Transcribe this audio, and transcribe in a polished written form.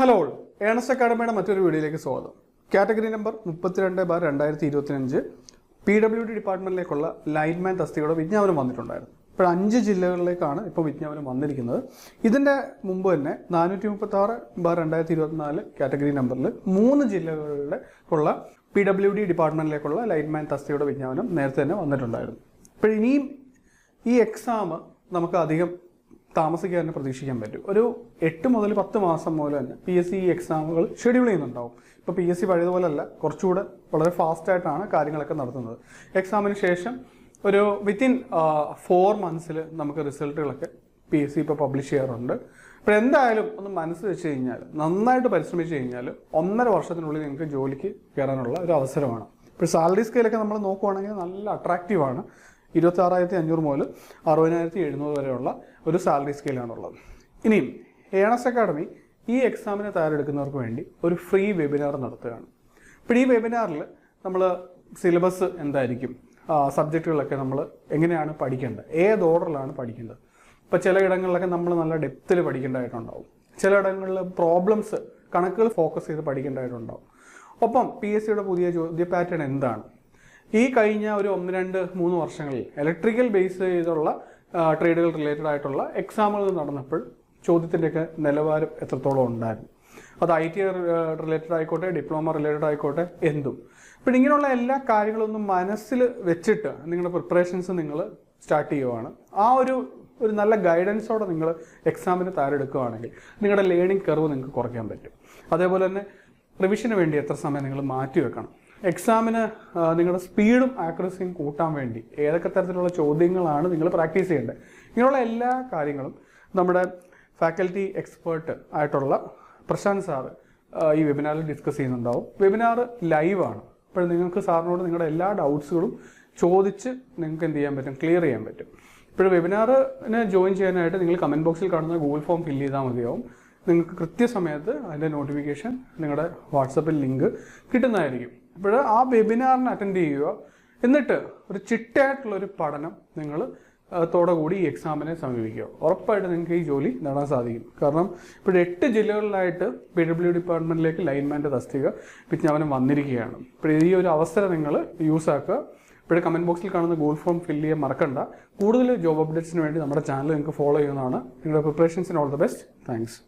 Hello, Ernest അക്കാഡമിയുടെ മറ്റൊരു വീഡിയോയിലേക്ക് സ്വാഗതം. കാറ്റഗറി നമ്പർ 32/2025 PWD ഡിപ്പാർട്ട്മെന്റിലേക്കുള്ള ലൈൻമാൻ തസ്തികയുടെ വിജ്ഞാപനം വന്നിട്ടുണ്ടായിരുന്നു. ഇപ്പോൾ 5 ജില്ലകളിലേക്കാണ് ഇപ്പോൾ വിജ്ഞാപനം വന്നിരിക്കുന്നത്. ഇതിൻ്റെ മുമ്പ് തന്നെ 436/2024 കാറ്റഗറി നമ്പറിൽ 3 ജില്ലകളിലെ ഉള്ള PWD ഡിപ്പാർട്ട്മെന്റിലേക്കുള്ള ലൈൻമാൻ തസ്തികയുടെ വിജ്ഞാപനം നേരത്തെ തന്നെ വന്നിട്ടുണ്ടായിരുന്നു. ഇപ്പോൾ ഇനിയും ഈ എക്സാം നമുക്ക് അധികം താമസിക്കാൻ തന്നെ പ്രതീക്ഷിക്കാൻ പറ്റും. ഒരു 8 മുതൽ 10 മാസം മുതൽ തന്നെ PSC എക്സാമുകൾ ഷെഡ്യൂൾ ചെയ്യുന്നുണ്ടാവും. ഇപ്പോൾ PSC പഴയതുപോലല്ല, കുറച്ചുകൂടെ വളരെ ഫാസ്റ്റായിട്ടാണ് കാര്യങ്ങളൊക്കെ നടത്തുന്നത്. എക്സാമിന് ശേഷം ഒരു വിത്തിൻ 4 മന്ത്സിൽ നമുക്ക് റിസൾട്ടുകളൊക്കെ PSC ഇപ്പോൾ പബ്ലിഷ് ചെയ്യാറുണ്ട്. ഇപ്പോൾ എന്തായാലും ഒന്ന് മനസ്സ് വെച്ച് കഴിഞ്ഞാൽ, നന്നായിട്ട് പരിശ്രമിച്ച് കഴിഞ്ഞാൽ 1.5 വർഷത്തിനുള്ളിൽ നിങ്ങൾക്ക് ജോലിക്ക് കയറാനുള്ള ഒരു അവസരമാണ്. ഇപ്പോൾ സാലറി സ്കെയിലൊക്കെ നമ്മൾ നോക്കുവാണെങ്കിൽ നല്ല അട്രാക്റ്റീവാണ്. 26,500 മുതൽ 60,700 വരെയുള്ള ഒരു സാലറി സ്കെയിലാണുള്ളത്. ഇനിയും ഏണസ്റ്റ് അക്കാഡമി ഈ എക്സാമിന് തയ്യാറെടുക്കുന്നവർക്ക് വേണ്ടി ഒരു ഫ്രീ വെബിനാർ നടത്തുകയാണ്. ഇപ്പോൾ ഈ വെബിനാറിൽ നമ്മൾ സിലബസ് എന്തായിരിക്കും, സബ്ജക്റ്റുകളൊക്കെ നമ്മൾ എങ്ങനെയാണ് പഠിക്കേണ്ടത്, ഏത് ഓർഡറിലാണ് പഠിക്കേണ്ടത്. ഇപ്പോൾ ചില ഇടങ്ങളിലൊക്കെ നമ്മൾ നല്ല ഡെപ്തിൽ പഠിക്കേണ്ടതായിട്ടുണ്ടാവും, ചിലയിടങ്ങളിൽ പ്രോബ്ലംസ് കണക്കുകൾ ഫോക്കസ് ചെയ്ത് പഠിക്കേണ്ടതായിട്ടുണ്ടാവും. ഒപ്പം PSCയുടെ പുതിയ ചോദ്യ പാറ്റേൺ എന്താണ്, ഈ കഴിഞ്ഞ ഒരു 1, 2, 3 വർഷങ്ങളിൽ ഇലക്ട്രിക്കൽ ബേസ് ചെയ്തുള്ള ട്രേഡുകൾ റിലേറ്റഡ് ആയിട്ടുള്ള എക്സാമുകൾ നടന്നപ്പോൾ ചോദ്യത്തിൻ്റെയൊക്കെ നിലവാരം എത്രത്തോളം ഉണ്ടായിരുന്നു. അത് IT റിലേറ്റഡ് ആയിക്കോട്ടെ, ഡിപ്ലോമ റിലേറ്റഡ് ആയിക്കോട്ടെ, എന്തും. അപ്പോൾ ഇങ്ങനെയുള്ള എല്ലാ കാര്യങ്ങളൊന്നും മനസ്സിൽ വെച്ചിട്ട് നിങ്ങളുടെ പ്രിപ്പറേഷൻസ് നിങ്ങൾ സ്റ്റാർട്ട് ചെയ്യുവാണ്. ആ ഒരു നല്ല ഗൈഡൻസോടെ നിങ്ങൾ എക്സാമിന് തയ്യാറെടുക്കുകയാണെങ്കിൽ നിങ്ങളുടെ ലേണിംഗ് കർവ് നിങ്ങൾക്ക് കുറയ്ക്കാൻ പറ്റും. അതേപോലെ തന്നെ റിവിഷന് വേണ്ടി എത്ര സമയം നിങ്ങൾ മാറ്റി വെക്കണം, എക്സാമിന് നിങ്ങളുടെ സ്പീഡും ആക്യുറസിയും കൂട്ടാൻ വേണ്ടി ഏതൊക്കെ തരത്തിലുള്ള ചോദ്യങ്ങളാണ് നിങ്ങൾ പ്രാക്ടീസ് ചെയ്യേണ്ടത്, ഇങ്ങനെയുള്ള എല്ലാ കാര്യങ്ങളും നമ്മുടെ ഫാക്കൽറ്റി എക്സ്പേർട്ട് ആയിട്ടുള്ള പ്രശാന്ത് സാറ് ഈ വെബിനാറിൽ ഡിസ്കസ് ചെയ്യുന്നുണ്ടാവും. വെബിനാർ ലൈവാണ്. അപ്പോൾ നിങ്ങൾക്ക് സാറിനോട് നിങ്ങളുടെ എല്ലാ ഡൗട്ട്സുകളും ചോദിച്ച് നിങ്ങൾക്ക് എന്ത് ചെയ്യാൻ പറ്റും, ക്ലിയർ ചെയ്യാൻ പറ്റും. ഇപ്പോൾ വെബിനാറിന് ജോയിൻ ചെയ്യാനായിട്ട് നിങ്ങൾ കമൻറ്റ് ബോക്സിൽ കാണുന്ന ഗൂഗിൾ ഫോം ഫില്ല് ചെയ്താൽ മതിയാവും. നിങ്ങൾക്ക് കൃത്യസമയത്ത് അതിൻ്റെ നോട്ടിഫിക്കേഷൻ നിങ്ങളുടെ വാട്സപ്പിൽ ലിങ്ക് കിട്ടുന്നതായിരിക്കും. ഇപ്പോൾ ആ വെബിനാറിന് അറ്റൻഡ് ചെയ്യുക, എന്നിട്ട് ഒരു ചിട്ടയായിട്ടുള്ളൊരു പഠനം നിങ്ങൾ കൂടി ഈ എക്സാമിനെ സമീപിക്കുക. ഉറപ്പായിട്ട് നിങ്ങൾക്ക് ഈ ജോലി നേടാൻ സാധിക്കും. കാരണം ഇപ്പോൾ 8 ജില്ലകളിലായിട്ട് PWD ഡിപ്പാർട്ട്മെൻറ്റിലേക്ക് ലൈൻമാൻ്റെ തസ്തിക വിജ്ഞാപനം വന്നിരിക്കുകയാണ്. ഇപ്പോൾ ഈ ഒരു അവസരം നിങ്ങൾ യൂസ് ആക്കുക. ഇപ്പോൾ കമൻറ്റ് ബോക്സിൽ കാണുന്ന ഗൂഗിൾ ഫോം ഫില്ല് ചെയ്യാൻ മറക്കണ്ട. കൂടുതൽ ജോബ് അപ്ഡേറ്റ്സിന് വേണ്ടി നമ്മുടെ ചാനൽ നിങ്ങൾക്ക് ഫോളോ ചെയ്യുന്നതാണ്. നിങ്ങളുടെ പ്രിപ്പറേഷൻസിന് ഓൾ ദ ബെസ്റ്റ്. താങ്ക്സ്.